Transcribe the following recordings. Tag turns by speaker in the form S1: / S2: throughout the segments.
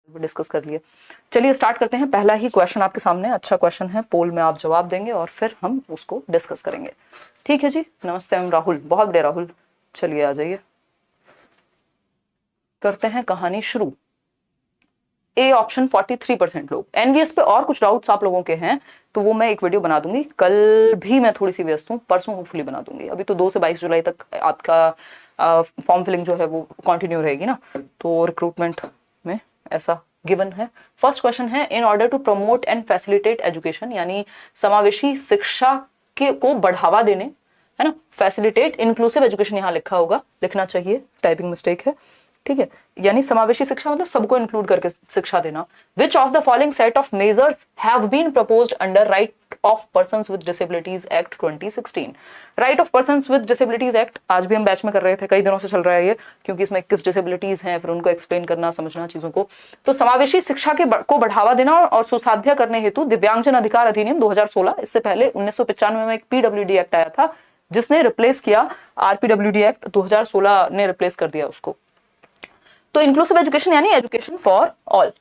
S1: Discuss कर लिए। चलिए स्टार्ट करते हैं। पहला ही क्वेश्चन आपके सामने, अच्छा क्वेश्चन है, पोल में आप जवाब देंगे और फिर हम उसको डिस्कस करेंगे। ठीक है जी। नमस्ते, हम राहुल, बहुत बड़े राहुल। चलिए आ जाइए, करते हैं कहानी शुरू। ए ऑप्शन 43% लोग। एनवीएस पे और कुछ डाउट्स आप लोगों के हैं तो वो मैं एक वीडियो बना दूंगी। कल भी मैं थोड़ी सी व्यस्त हूँ, परसों होपफुली बना दूंगी। अभी तो 2 से 22 जुलाई तक आपका फॉर्म फिलिंग जो है वो कंटिन्यू रहेगी ना, तो रिक्रूटमेंट में ऐसा गिवन है। फर्स्ट क्वेश्चन है, in order to promote and facilitate education, यानी समावेशी शिक्षा के को बढ़ावा देने, है ना, फैसिलिटेट, इंक्लूसिव एजुकेशन यहाँ लिखा होगा, लिखना चाहिए, टाइपिंग मिस्टेक है, ठीक है। यानी समावेशी शिक्षा मतलब सबको इंक्लूड करके शिक्षा देना। Which of the following set of measures have been proposed under right of persons with disabilities act 2016। Right of persons with disabilities act आज भी हम बैच में कर रहे थे, कई दिनों से चल रहा है ये, क्योंकि इसमें 21 डिसेबिलिटीज हैं, फिर उनको एक्सप्लेन करना, समझना चीजों को। तो समावेशी शिक्षा को बढ़ावा देना और सुसाध्य करने हेतु दिव्यांगजन अधिकार अधिनियम 2016, इससे पहले 1995 में एक पीडब्ल्यूडी एक्ट आया था जिसने रिप्लेस किया आरपीडब्ल्यूडी एक्ट, 2016 ने रिप्लेस कर दिया उसको। तो इंक्लूसिव एजुकेशन यानी एजुकेशन फॉर ऑल।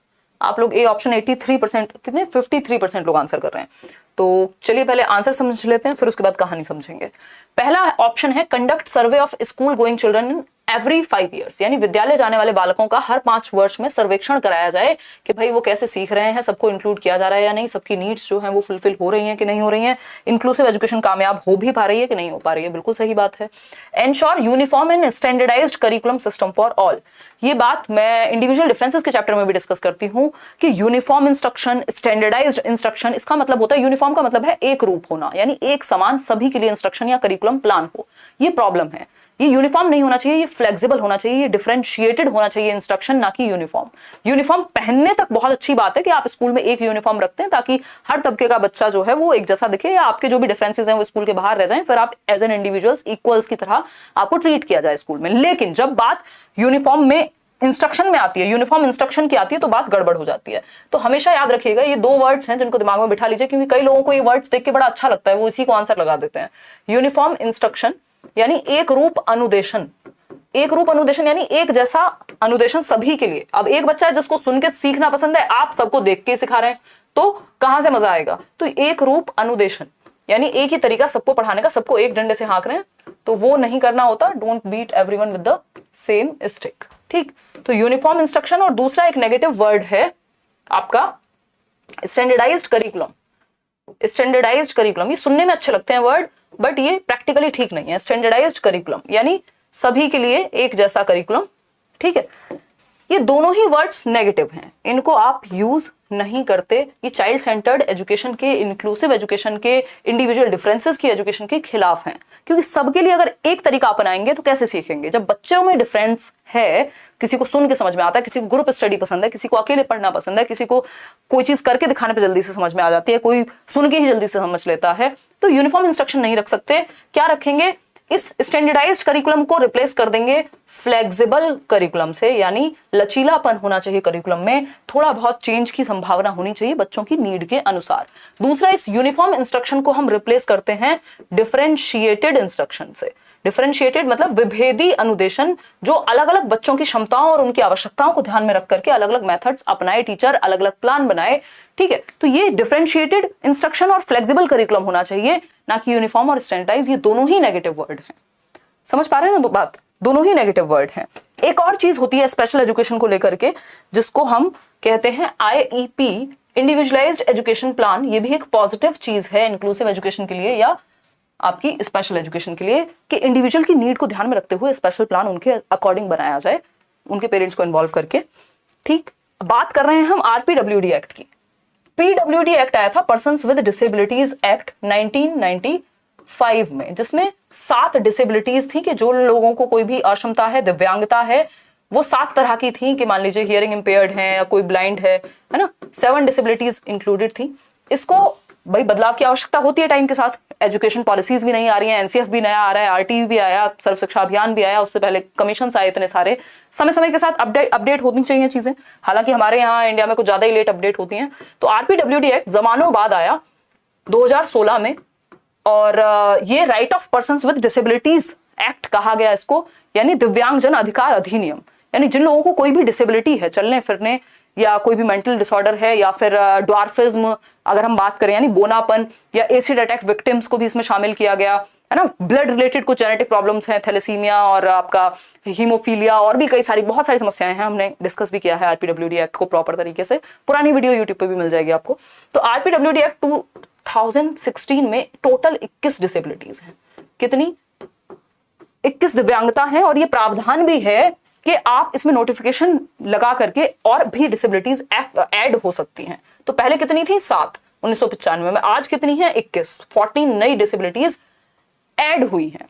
S1: आप लोग ए ऑप्शन 83%, कितने 53% लोग आंसर कर रहे हैं। तो चलिए पहले आंसर समझ लेते हैं, फिर उसके बाद कहानी समझेंगे। पहला ऑप्शन है, conduct survey of school going children in every 5 years, यानी विद्यालय जाने वाले बालकों का हर 5 वर्ष में सर्वेक्षण कराया जाए कि भाई वो कैसे सीख रहे हैं, सबको इंक्लूड किया जा रहा है या नहीं, सबकी नीड्स जो हैं वो फुलफिल हो रही हैं कि नहीं हो रही हैं, इंक्लूसिव एजुकेशन कामयाब हो भी पा रही है कि नहीं हो पा रही है। बिल्कुल सही बात है। Ensure uniform and standardised curriculum system for all. ये बात मैं इंडिविजुअल डिफरेंसेस के चैप्टर में भी डिस्कस करती हूँ कि यूनिफॉर्म इंस्ट्रक्शन, स्टैंडर्डाइज्ड इंस्ट्रक्शन, इसका मतलब होता है, यूनिफॉर्म का मतलब है एक रूप होना, यानी एक समान सभी के लिए इंस्ट्रक्शन या करिकुलम प्लान हो। ये प्रॉब्लम है, ये यूनिफॉर्म नहीं होना चाहिए, ये फ्लेक्सिबल होना चाहिए, ये डिफरेंशिएटेड होना चाहिए इंस्ट्रक्शन, ना कि यूनिफॉर्म। यूनिफॉर्म पहनने तक बहुत अच्छी बात है कि आप स्कूल में एक यूनिफॉर्म रखते हैं ताकि हर तबके का बच्चा जो है वो एक जैसा दिखे, या आपके जो भी डिफरेंसेस हैं वो स्कूल के बाहर रह जाएं, फिर आप एज एन इंडिविजुअल्स इक्वल्स की तरह आपको ट्रीट किया जाए स्कूल में। लेकिन जब बात यूनिफॉर्म में इंस्ट्रक्शन में आती है, यूनिफॉर्म इंस्ट्रक्शन की आती है, तो बात गड़बड़ हो जाती है। तो हमेशा याद रखिएगा, ये 2 वर्ड्स हैं जिनको दिमाग में बिठा लीजिए, क्योंकि कई लोगों को ये वर्ड्स देख के बड़ा अच्छा लगता है, वो इसी को आंसर लगा देते हैं। यूनिफॉर्म इंस्ट्रक्शन यानी एक रूप अनुदेशन। एक रूप अनुदेशन यानी एक जैसा अनुदेशन सभी के लिए। अब एक बच्चा है जिसको सुन के सीखना पसंद है, आप सबको देख के सिखा रहे हैं, तो कहां से मजा आएगा। तो एक रूप अनुदेशन यानी एक ही तरीका सबको पढ़ाने का, सबको एक डंडे से हाँक रहे हैं, तो वो नहीं करना होता। Don't beat everyone with the same stick, ठीक। तो यूनिफॉर्म इंस्ट्रक्शन। और दूसरा एक नेगेटिव वर्ड है आपका स्टैंडर्डाइज्ड करिकुलम। स्टैंडर्डाइज्ड करिकुलम, ये सुनने में अच्छे लगते हैं वर्ड, बट ये प्रैक्टिकली ठीक नहीं है। स्टैंडर्डाइज्ड करिकुलम यानी सभी के लिए एक जैसा करिकुलम, ठीक है। ये दोनों ही वर्ड्स नेगेटिव हैं, इनको आप यूज नहीं करते। ये चाइल्ड सेंटर्ड एजुकेशन के, इंक्लूसिव एजुकेशन के, इंडिविजुअल डिफरेंसेस की एजुकेशन के खिलाफ हैं, क्योंकि सबके लिए अगर एक तरीका अपनाएंगे तो कैसे सीखेंगे। जब बच्चों में डिफरेंस है, किसी को सुन के समझ में आता है, किसी को ग्रुप स्टडी पसंद है, किसी को अकेले पढ़ना पसंद है, किसी को कोई चीज करके दिखाने पे जल्दी से समझ में आ जाती है, कोई सुन के ही जल्दी से समझ लेता है, तो यूनिफॉर्म इंस्ट्रक्शन नहीं रख सकते। क्या रखेंगे, इस स्टैंडर्डाइज्ड करिकुलम को रिप्लेस कर देंगे फ्लेक्सिबल करिकुलम से, यानी लचीलापन होना चाहिए करिकुलम में, थोड़ा बहुत चेंज की संभावना होनी चाहिए बच्चों की नीड के अनुसार। दूसरा, इस यूनिफॉर्म इंस्ट्रक्शन को हम रिप्लेस करते हैं डिफरेंशिएटेड इंस्ट्रक्शन से। डिफरेंशिएटेड मतलब विभेदी अनुदेशन, जो अलग अलग बच्चों की क्षमताओं और उनकी आवश्यकताओं को ध्यान में रख करके अलग अलग मेथड्स अपनाए, टीचर अलग अलग प्लान बनाए, ठीक है। तो ये डिफरेंशिएटेड इंस्ट्रक्शन और फ्लेक्सिबल करिकुलम होना चाहिए, ना कि यूनिफॉर्म और स्टैंडर्डाइज। ये दोनों ही नेगेटिव वर्ड हैं, समझ पा रहे हैं ना बात, दोनों ही नेगेटिव वर्ड हैं। एक और चीज होती है स्पेशल एजुकेशन को लेकर के, जिसको हम कहते हैं IEP, इंडिविजुअलाइज्ड एजुकेशन प्लान। ये भी एक पॉजिटिव चीज है इंक्लूसिव एजुकेशन के लिए या आपकी स्पेशल एजुकेशन के लिए, कि इंडिविजुअल की नीड को ध्यान में रखते हुए स्पेशल प्लान उनके अकॉर्डिंग बनाया जाए, उनके पेरेंट्स को इन्वॉल्व करके, ठीक। बात कर रहे हैं हम आरपीडब्ल्यूडी एक्ट की। पीडब्ल्यूडी एक्ट आया था, पर्सन्स विद डिसेबिलिटीज एक्ट 1995 में, जिसमें 7 डिसेबिलिटीज थी कि जो लोगों को कोई भी अक्षमता है, दिव्यांगता है, वो 7 तरह की थी कि मान लीजिए हियरिंग इंपेयर्ड है या कोई ब्लाइंड है ना, 7 डिसेबिलिटीज इंक्लूडेड थी। इसको भाई बदलाव की आवश्यकता होती है टाइम के साथ, एजुकेशन पॉलिसीज भी नहीं आ रही हैं, एनसीएफ भी नया आ रहा है, आरटीई भी आया, सर्व शिक्षा अभियान भी आया, उससे पहले कमीशन आए, इतने सारे, समय समय के साथ अपडेट होनी चाहिए चीजें। हालांकि हमारे यहाँ इंडिया में कुछ ज्यादा ही लेट अपडेट होती हैं। तो आरपीडब्ल्यूडी एक्ट जमानों बाद आया 2016 में, और ये right of persons with disabilities act कहा गया इसको, यानी दिव्यांगजन अधिकार अधिनियम, यानी जिन लोगों को कोई भी डिसेबिलिटी है, चलने फिरने या कोई भी मेंटल डिसऑर्डर है, या फिर ड्वार्फिज्म अगर हम बात करें यानी बोनापन, या एसिड अटैक विक्टिम्स को भी इसमें शामिल किया गया है ना। ब्लड रिलेटेड कुछ जेनेटिक प्रॉब्लम्स हैं, थैलेसीमिया और आपका हीमोफीलिया, और भी कई सारी बहुत सारी समस्याएं हैं, हमने डिस्कस भी किया है आरपीडब्ल्यूडी एक्ट को प्रॉपर तरीके से, पुरानी वीडियो यूट्यूब पे भी मिल जाएगी आपको। तो आरपीडब्ल्यूडी एक्ट 2016 में टोटल 21 डिसेबिलिटीज हैं। कितनी? 21 दिव्यांगता है, और ये प्रावधान भी है कि आप इसमें नोटिफिकेशन लगा करके और भी डिसेबिलिटीज ऐड हो सकती हैं। तो पहले कितनी थी? 7 1995 में, आज कितनी है? 21, 14 नई डिसेबिलिटीज ऐड हुई हैं।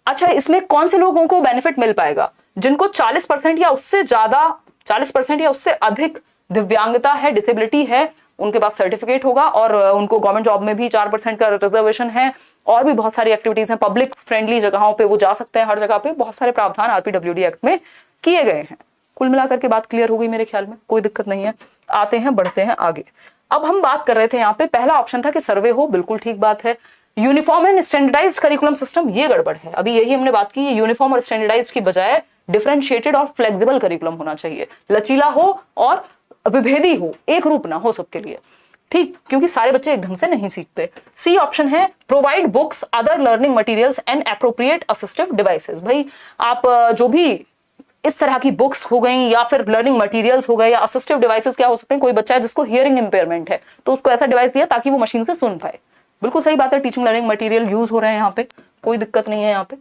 S1: अच्छा, इसमें कौन से लोगों को बेनिफिट मिल पाएगा? जिनको 40% या उससे ज्यादा, 40% या उससे अधिक दिव्यांगता है, डिसेबिलिटी है, उनके पास सर्टिफिकेट होगा, और उनको गवर्नमेंट जॉब में भी 4% का रिजर्वेशन है, और भी बहुत सारी एक्टिविटीज हैं, पब्लिक फ्रेंडली जगहों पे वो जा सकते हैं, हर जगह पे बहुत सारे प्रावधान आरपीडब्ल्यूडी एक्ट में किए गए हैं। कुल मिलाकर के बात क्लियर हो गई मेरे ख्याल में, कोई दिक्कत नहीं है। आते हैं, बढ़ते हैं आगे। अब हम बात कर रहे थे यहाँ पे, पहला ऑप्शन था कि सर्वे हो, बिल्कुल ठीक बात है। Uniform and standardised curriculum system, ये गड़बड़ है। अभी यही हमने बात की, यूनिफॉर्म और स्टैंडर्डाइज्ड की बजाय डिफरेंशिएटेड और फ्लेक्सिबल करिकुलम होना चाहिए, लचीला हो और विभेदी हो, एक रूप ना हो सबके लिए, ठीक, क्योंकि सारे बच्चे एक ढंग से नहीं सीखते। सी ऑप्शन है provide books, other learning materials and appropriate assistive devices. भाई आप जो भी इस तरह की बुक्स हो गई, या फिर लर्निंग मटेरियल्स हो गए, या असिस्टिव डिवाइसेस क्या हो सकते हैं? कोई बच्चा है जिसको हियरिंग इंपेयरमेंट है, तो उसको ऐसा डिवाइस दिया ताकि वो मशीन से सुन पाए। बिल्कुल सही बात है, टीचिंग लर्निंग मटेरियल यूज हो रहे हैं यहाँ पे, कोई दिक्कत नहीं है यहाँ पे।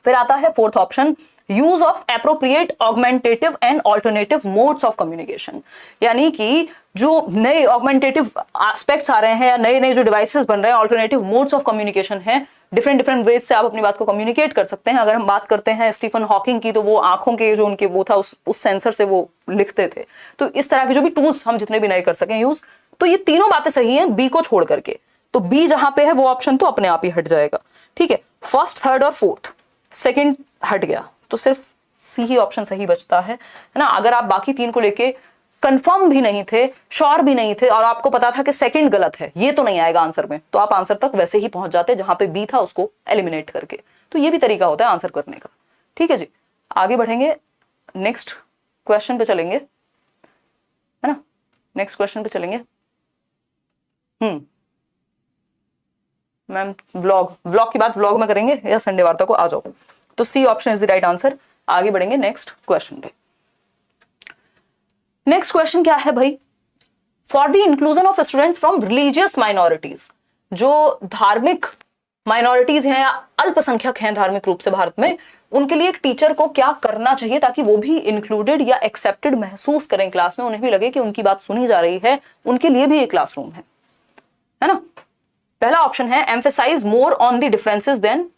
S1: फिर आता है fourth option, use of appropriate augmentative and alternative modes of communication, यानी कि जो नए ऑगमेंटेटिव एस्पेक्ट्स आ रहे हैं, या नए नए जो डिवाइसेस बन रहे हैं, ऑल्टरनेटिव मोड्स ऑफ कम्युनिकेशन है, डिफरेंट वेज से आप अपनी बात को कम्युनिकेट कर सकते हैं। अगर हम बात करते हैं स्टीफन हॉकिंग की, तो वो आंखों के जो उनके वो था, उस सेंसर से वो लिखते थे। तो इस तरह के जो भी टूल्स हम जितने भी नए कर सकें यूज, तो ये तीनों बातें सही हैं बी को छोड़ करके। तो बी जहां पे है वो ऑप्शन तो अपने आप ही हट जाएगा, ठीक है। फर्स्ट, थर्ड और फोर्थ, सेकंड हट गया, तो सिर्फ सी ही ऑप्शन सही बचता है ना। अगर आप बाकी तीन को लेके कंफर्म भी नहीं थे, श्योर भी नहीं थे, और आपको पता था कि सेकंड गलत है, ये तो नहीं आएगा आंसर में, तो आप आंसर तक वैसे ही पहुंच जाते जहां पे बी था उसको एलिमिनेट करके। तो ये भी तरीका होता है आंसर करने का, ठीक है जी। आगे बढ़ेंगे, नेक्स्ट क्वेश्चन पे चलेंगे, है ना, नेक्स्ट क्वेश्चन पे चलेंगे। मैम व्लॉग की बात व्लॉग में करेंगे या संडे वार्ता को आ जाओ। तो C option is the right answer. आगे बढ़ेंगे नेक्स्ट क्वेश्चन पे। नेक्स्ट क्वेश्चन क्या है भाई? For the inclusion of students from religious minorities, जो धार्मिक माइनॉरिटीज हैं या अल्पसंख्यक हैं धार्मिक रूप से भारत में, उनके लिए एक टीचर को क्या करना चाहिए ताकि वो भी इंक्लूडेड या एक्सेप्टेड महसूस करें क्लास में, उन्हें भी लगे कि उनकी बात सुनी जा रही है, उनके लिए भी एक क्लासरूम है ना। पहला ऑप्शन है emphasise more on the differences than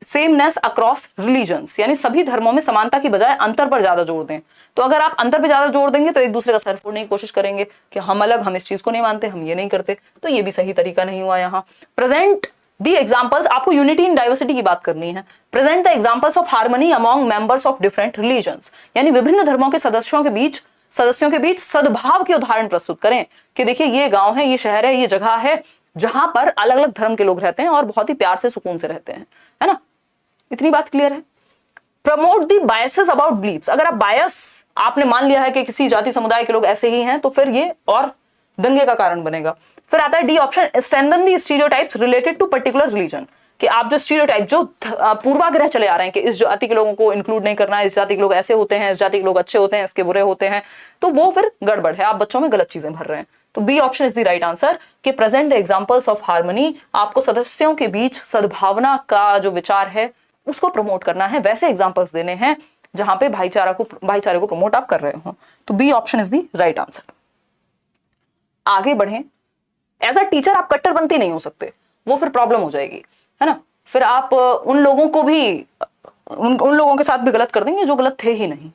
S1: sameness across religions, यानी सभी धर्मों में समानता की बजाय अंतर पर ज्यादा जोर दें। तो अगर आप अंतर पर ज्यादा जोर देंगे तो एक दूसरे का सर फोड़ने की कोशिश करेंगे कि हम अलग, हम इस चीज को नहीं मानते, हम ये नहीं करते, तो ये भी सही तरीका नहीं हुआ। यहाँ प्रेजेंट दी एग्जाम्पल्स, आपको यूनिटी इन डाइवर्सिटी की बात करनी है। Present the examples of harmony among members of different religions, यानी विभिन्न धर्मों के सदस्यों के बीच सद्भाव के उदाहरण प्रस्तुत करें कि देखिए ये गांव है, ये शहर है, ये जगह है जहां पर अलग अलग धर्म के लोग रहते हैं और बहुत ही प्यार से सुकून से रहते हैं, है ना। इतनी बात क्लियर है। Promote the biases about beliefs, अगर आप बायस आपने मान लिया है कि किसी जाति समुदाय के लोग ऐसे ही हैं, तो फिर ये और दंगे का कारण बनेगा। फिर आता है D option, strengthen the stereotypes related to particular religion, कि आप जो स्टीरियोटाइप, जो पूर्वाग्रह चले आ रहे हैं कि इस जाति के लोगों को इंक्लूड नहीं करना, इस जाति के लोग ऐसे होते हैं, इस जाति के लोग अच्छे होते हैं, इसके बुरे होते हैं, तो वो फिर गड़बड़ है, आप बच्चों में गलत चीजें भर रहे हैं। तो B option is the right answer कि present the examples of harmony, आपको सदस्यों के बीच सद्भावना का जो विचार है उसको प्रमोट करना है, वैसे एग्जांपल्स देने हैं जहां पे भाईचारे को प्रमोट आप कर रहे हो। तो B option is the right answer. आगे बढ़ें, एज अ टीचर आप कट्टरपंथी नहीं हो सकते, वो फिर प्रॉब्लम हो जाएगी, है ना। फिर आप उन लोगों को भी उन लोगों के साथ भी गलत कर देंगे जो गलत थे ही नहीं,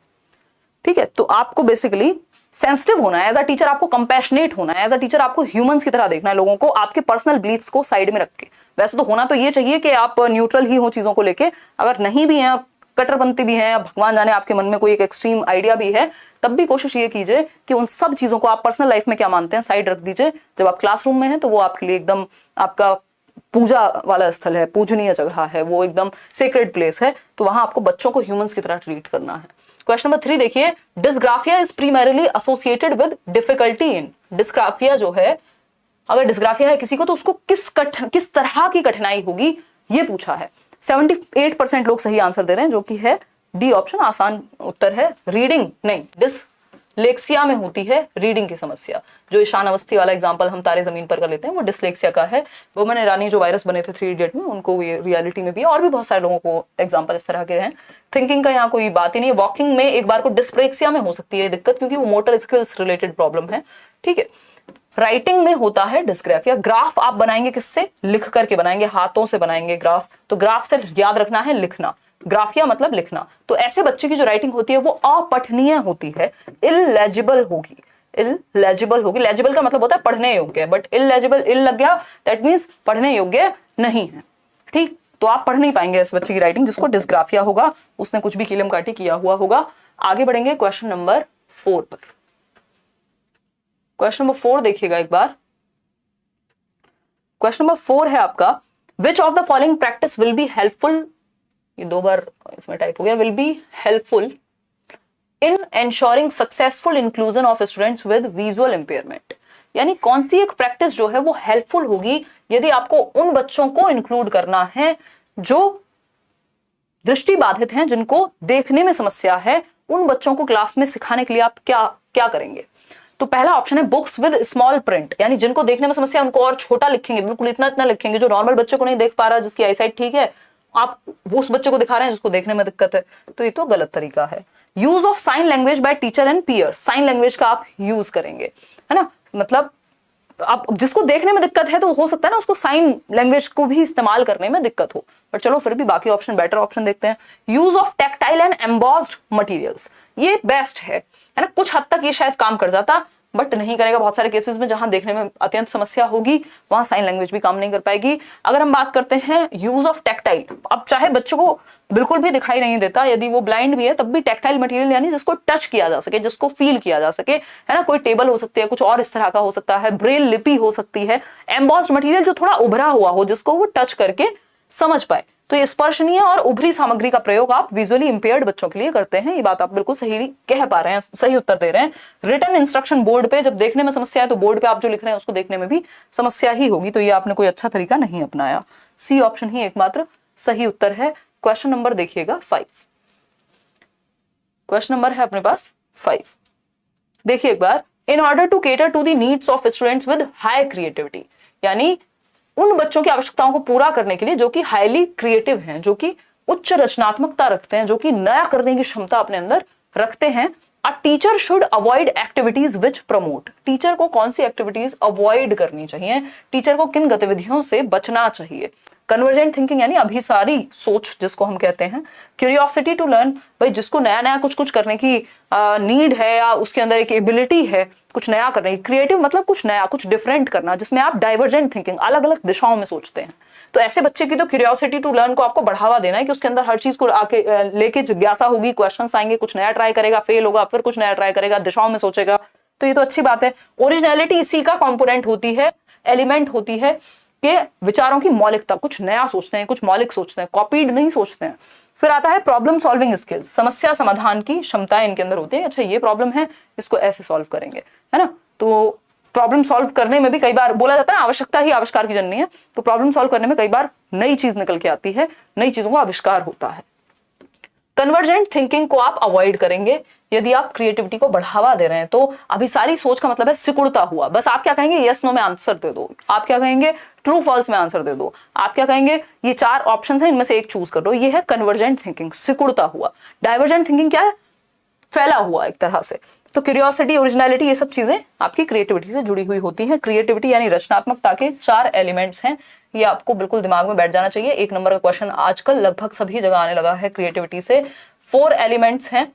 S1: ठीक है। तो आपको बेसिकली सेंसिटिव होना है एज अ टीचर, आपको कंपैशनेट होना है एज अ टीचर, आपको ह्यूमंस की तरह देखना है लोगों को, आपके पर्सनल बिलीफ्स को साइड में रख के। वैसे तो होना तो ये चाहिए कि आप न्यूट्रल ही हो चीजों को लेके, अगर नहीं भी हैं, कट्टरपंथी भी हैं, भगवान जाने आपके मन में कोई एक एक्सट्रीम आइडिया भी है, तब भी कोशिश ये कीजिए कि उन सब चीजों को आप पर्सनल लाइफ में क्या मानते हैं साइड रख दीजिए। जब आप क्लासरूम में हैं तो वो आपके लिए एकदम आपका पूजा वाला स्थल है, पूजनीय जगह है, वो एकदम सेक्रेड प्लेस है, तो वहां आपको बच्चों को ह्यूमंस की तरह ट्रीट करना है। क्वेश्चन नंबर 3 देखिए, dysgraphia is primarily associated with difficulty in. Dysgraphia जो है, अगर डिस्ग्राफिया है किसी को तो उसको किस तरह की कठिनाई होगी ये पूछा है। 78% लोग सही आंसर दे रहे हैं, जो कि है डी ऑप्शन। आसान उत्तर है, रीडिंग नहीं, डिसलेक्सिया में होती है रीडिंग की समस्या। जो ईशान अवस्थी वाला एग्जांपल हम तारे जमीन पर कर लेते हैं वो डिसलेक्सिया का है। वुमन ईरानी जो वायरस बने थे 3 इडियट में, उनको ये रियलिटी में भी, और भी बहुत सारे लोगों को एग्जांपल इस तरह के हैं। थिंकिंग का यहाँ कोई बात ही नहीं है। वॉकिंग में एक बार को डिस्प्रेक्सिया में हो सकती है दिक्कत, क्योंकि वो मोटर स्किल्स रिलेटेड प्रॉब्लम है, ठीक है। राइटिंग में होता है डिस्ग्राफिया। ग्राफ आप बनाएंगे किससे? लिख करके बनाएंगे, हाथों से बनाएंगे ग्राफ। तो ग्राफ से याद रखना है लिखना, ग्राफिया मतलब लिखना। तो ऐसे बच्चे की जो राइटिंग होती है वो अपठनीय होती है, इलेजिबल होगी। इलेजिबल होगी, लेजिबल का मतलब होता है पढ़ने योग्य, बट इलेजिबल, इल लग गया दैट मींस पढ़ने योग्य नहीं है, ठीक। तो आप पढ़ नहीं पाएंगे इस बच्चे की राइटिंग जिसको डिस्ग्राफिया होगा, उसने कुछ भी कीलम काटी किया हुआ होगा। आगे बढ़ेंगे क्वेश्चन नंबर 4 पर। क्वेश्चन नंबर 4 देखिएगा एक बार। क्वेश्चन नंबर 4 है आपका, विच of the following practice will be helpful, ये 2 बार इसमें टाइप हो गया, will be helpful in ensuring successful inclusion of students with visual impairment. यानी कौन सी एक प्रैक्टिस जो है वो हेल्पफुल होगी यदि आपको उन बच्चों को इंक्लूड करना है जो दृष्टि बाधित हैं, जिनको देखने में समस्या है, उन बच्चों को क्लास में सिखाने के लिए आप क्या क्या करेंगे। तो पहला ऑप्शन है बुक्स विद स्मॉल प्रिंट, यानी जिनको देखने में समस्या उनको और छोटा लिखेंगे, बिल्कुल इतना इतना लिखेंगे। जो नॉर्मल बच्चे को नहीं देख पा रहा, जिसकी आईसाइट ठीक है, आप वो उस बच्चे को दिखा रहे हैं जिसको देखने में दिक्कत है, तो ये तो गलत तरीका है। Use of sign language by teacher and peers, sign language का आप यूज करेंगे, है ना। मतलब आप जिसको देखने में दिक्कत है तो हो सकता है ना उसको साइन लैंग्वेज को भी इस्तेमाल करने में दिक्कत हो, पर चलो फिर भी बाकी ऑप्शन, बेटर ऑप्शन देखते हैं। Use of tactile and embossed materials, ये बेस्ट है ना। कुछ हद तक ये शायद काम कर जाता, बट नहीं करेगा। बहुत सारे केसेस में जहां देखने में अत्यंत समस्या होगी वहां साइन लैंग्वेज भी काम नहीं कर पाएगी। अगर हम बात करते हैं यूज ऑफ टेक्टाइल, अब चाहे बच्चों को बिल्कुल भी दिखाई नहीं देता, यदि वो ब्लाइंड भी है तब भी टेक्टाइल मटेरियल, यानी जिसको टच किया जा सके, जिसको फील किया जा सके, है ना। कोई टेबल हो सकती है, कुछ और इस तरह का हो सकता है, ब्रेल लिपि हो सकती है। एम्बॉस्ड मटेरियल जो थोड़ा उभरा हुआ हो, जिसको वो टच करके समझ पाए। तो ये स्पर्शनीय और उभरी सामग्री का प्रयोग आप विजुअली इंपेयर्ड बच्चों के लिए करते हैं। ये बात आप बिल्कुल सही कह पा रहे हैं, सही उत्तर दे रहे हैं। रिटन इंस्ट्रक्शन बोर्ड पे, जब देखने में समस्या है तो बोर्ड पे आप जो लिख रहे हैं उसको देखने में भी समस्या ही होगी, तो ये आपने कोई अच्छा तरीका नहीं अपनाया। सी ऑप्शन ही एकमात्र सही उत्तर है। क्वेश्चन नंबर देखिएगा 5। क्वेश्चन नंबर है अपने पास 5, देखिए एक बार। In order to cater to the needs of students with high creativity, यानी उन बच्चों की आवश्यकताओं को पूरा करने के लिए जो कि हाईली क्रिएटिव हैं, जो कि उच्च रचनात्मकता रखते हैं, जो कि नया करने की क्षमता अपने अंदर रखते हैं, अ teacher should avoid activities which promote. Teacher को कौन सी एक्टिविटीज अवॉइड करनी चाहिए, टीचर को किन गतिविधियों से बचना चाहिए। कन्वर्जेंट थिंकिंग यानी अभिसारी सोच जिसको हम कहते हैं। क्यूरियोसिटी टू लर्न, भाई जिसको नया नया कुछ कुछ करने की नीड है या उसके अंदर एक एबिलिटी है कुछ नया करने की। क्रिएटिव मतलब कुछ नया, कुछ डिफरेंट करना, जिसमें आप डाइवर्जेंट थिंकिंग, अलग अलग दिशाओं में सोचते हैं। तो ऐसे बच्चे की तो क्यूरियोसिटी टू लर्न को आपको बढ़ावा देना है कि उसके अंदर हर चीज को आके लेके जिज्ञासा होगी, क्वेश्चंस आएंगे, कुछ नया ट्राई करेगा, फेल होगा, फिर कुछ नया ट्राई करेगा, दिशाओं में सोचेगा, तो ये तो अच्छी बात है। ओरिजिनलिटी इसी का कंपोनेंट होती है, एलिमेंट होती है कि विचारों की मौलिकता, कुछ नया सोचते हैं, कुछ मौलिक सोचते हैं, कॉपीड नहीं सोचते हैं। फिर आता है प्रॉब्लम सॉल्विंग स्किल्स, समस्या समाधान की क्षमताएं इनके अंदर होती है। अच्छा ये प्रॉब्लम है, इसको ऐसे सॉल्व करेंगे, है ना। तो प्रॉब्लम सॉल्व करने में भी कई बार बोला जाता है आवश्यकता ही आविष्कार की जननी है, तो प्रॉब्लम सॉल्व करने में कई बार नई चीज निकल के आती है, नई चीजों का आविष्कार होता है। कन्वर्जेंट थिंकिंग को आप अवॉइड करेंगे यदि आप क्रिएटिविटी को बढ़ावा दे रहे हैं। तो अभी सारी सोच का मतलब है सिकुड़ता हुआ, बस आप क्या कहेंगे, यस नो में आंसर दे दो, आप क्या कहेंगे, ट्रू फॉल्स में आंसर दे दो, आप क्या कहेंगे, ये 4 ऑप्शंस हैं इनमें से एक चूज कर दो। ये है कन्वर्जेंट थिंकिंग, सिकुड़ता हुआ। डाइवर्जेंट थिंकिंग क्या है, फैला हुआ एक तरह से। तो क्यूरियोसिटी, ओरिजिनलिटी, ये सब चीजें आपकी क्रिएटिविटी से जुड़ी हुई होती हैं। क्रिएटिविटी यानी रचनात्मकता के 4 एलिमेंट्स हैं, ये आपको बिल्कुल दिमाग में बैठ जाना चाहिए। 1 नंबर का क्वेश्चन आजकल लगभग सभी जगह आने लगा है क्रिएटिविटी से। 4 एलिमेंट्स हैं,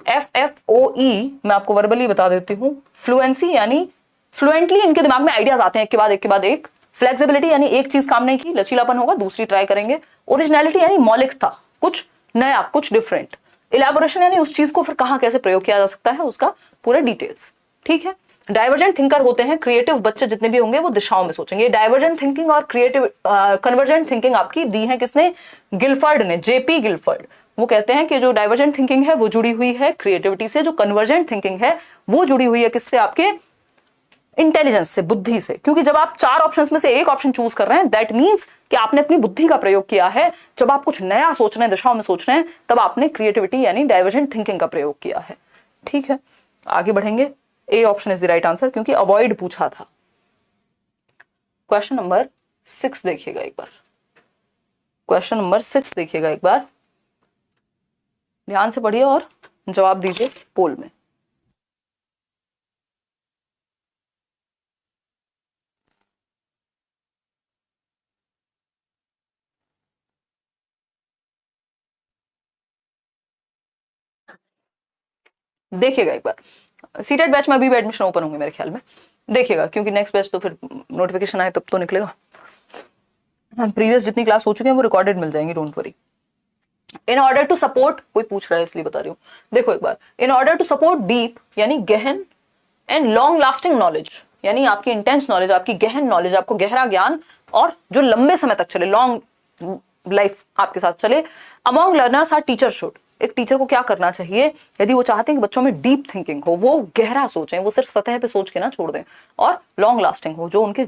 S1: FFOE, मैं आपको वर्बली बता देती हूँ। फ्लुएंसी यानी फ्लुएंटली इनके दिमाग में आइडियाज आते हैं एक के बाद एक के बाद एक। फ्लेक्सिबिलिटी यानी एक चीज काम नहीं की, लचीलापन होगा, दूसरी ट्राई करेंगे। ओरिजिनलिटी यानी मौलिकता, कुछ नया, कुछ डिफरेंट। इलैबोरेशन यानी उस चीज को फिर कहां कैसे प्रयोग किया जा सकता है, उसका पूरा डिटेल्स, ठीक है। डाइवर्जेंट थिंकर होते हैं क्रिएटिव बच्चे जितने भी होंगे वो दिशाओं में सोचेंगे। डाइवर्जेंट थिंकिंग और क्रिएटिव कन्वर्जेंट थिंकिंग आपकी दी है किसने, गिलफर्ड ने, JP गिलफर्ड। वो कहते हैं कि जो डाइवर्जेंट थिंकिंग है वो जुड़ी हुई है क्रिएटिविटी से, जो कन्वर्जेंट थिंकिंग है वो जुड़ी हुई है किससे, आपके इंटेलिजेंस से, बुद्धि से। क्योंकि जब आप 4 ऑप्शंस में से एक ऑप्शन चूज कर रहे हैं, दैट मींस कि आपने अपनी बुद्धि का प्रयोग किया है। जब आप कुछ नया सोच रहे हैं, दिशाओं में सोच रहे हैं, तब आपने क्रिएटिविटी यानी डाइवर्जेंट थिंकिंग का प्रयोग किया है। ठीक है, आगे बढ़ेंगे। A option is the right answer, क्योंकि अवॉइड पूछा था। क्वेश्चन नंबर 6 देखिएगा एक बार, क्वेश्चन नंबर 6 देखिएगा एक बार, ध्यान से पढ़िए और जवाब दीजिए पोल में। देखिएगा एक बार, सीटेट बैच में अभी भी एडमिशन ओपन होंगे मेरे ख्याल में, देखिएगा, क्योंकि नेक्स्ट बैच तो फिर नोटिफिकेशन आए तब तो निकलेगा। प्रीवियस जितनी क्लास हो चुकी है वो रिकॉर्डेड मिल जाएंगी, don't worry. In order to support, कोई पूछ रहा है इसलिए बता रही हूँ, देखो एक बार, in order to support deep यानी गहन एंड लॉन्ग लास्टिंग नॉलेज, यानी आपकी इंटेंस नॉलेज, आपकी गहन नॉलेज, आपको गहरा ज्ञान और जो लंबे समय तक चले, लॉन्ग लाइफ आपके साथ चले, among learners are teacher should, एक टीचर को क्या करना चाहिए यदि वो चाहते हैं कि बच्चों में डीप थिंकिंग हो, वो गहरा सोचें, वो सिर्फ सतह पे सोच के ना छोड़ दें, और लॉन्ग लास्टिंग हो, जो उनके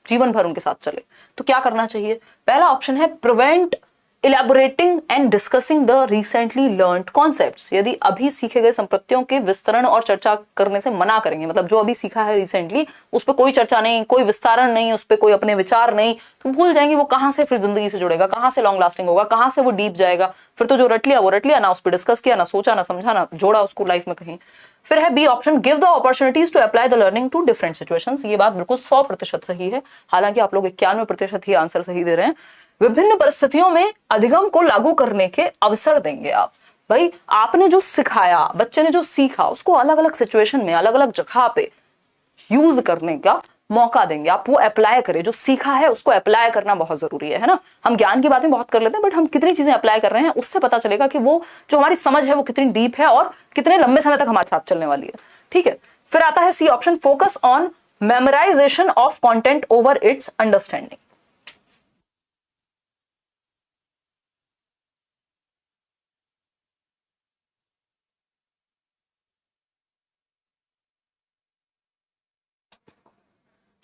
S1: जीवन भर उनके साथ चले, तो क्या करना चाहिए। पहला ऑप्शन है prevent elaborating and discussing the recently learned concepts, यदि अभी सीखे गए संप्रत्तियों के विस्तरण और चर्चा करने से मना करेंगे, मतलब जो अभी सीखा है रिसेंटली उस पर कोई चर्चा नहीं, कोई विस्तारण नहीं, उस पर कोई अपने विचार नहीं, तो भूल जाएंगे वो कहां से फिर जिंदगी से जुड़ेगा, कहां से लॉन्ग लास्टिंग होगा, कहां से वो डीप जाएगा, फिर तो जो रट लिया वो रट लिया, ना उस पर डिस्कस किया, ना सोचा, ना समझा, ना जोड़ा उसको लाइफ में कहीं। फिर है B option, give the opportunities to apply the learning to different situations, ये बात बिल्कुल 100% सही है, हालांकि आप लोग 91% ही आंसर सही दे रहे हैं। विभिन्न परिस्थितियों में अधिगम को लागू करने के अवसर देंगे आप, भाई आपने जो सिखाया, बच्चे ने जो सीखा, उसको अलग अलग सिचुएशन में, अलग अलग जगह पे यूज करने का मौका देंगे, आप वो अप्लाई करें, जो सीखा है उसको अप्लाई करना बहुत जरूरी है ना। हम ज्ञान की बातें बहुत कर लेते हैं, बट हम कितनी चीजें अप्लाई कर रहे हैं उससे पता चलेगा कि वो जो हमारी समझ है वो कितनी डीप है और कितने लंबे समय तक हमारे साथ चलने वाली है। ठीक है, फिर आता है C option, focus on memorisation of content over its understanding.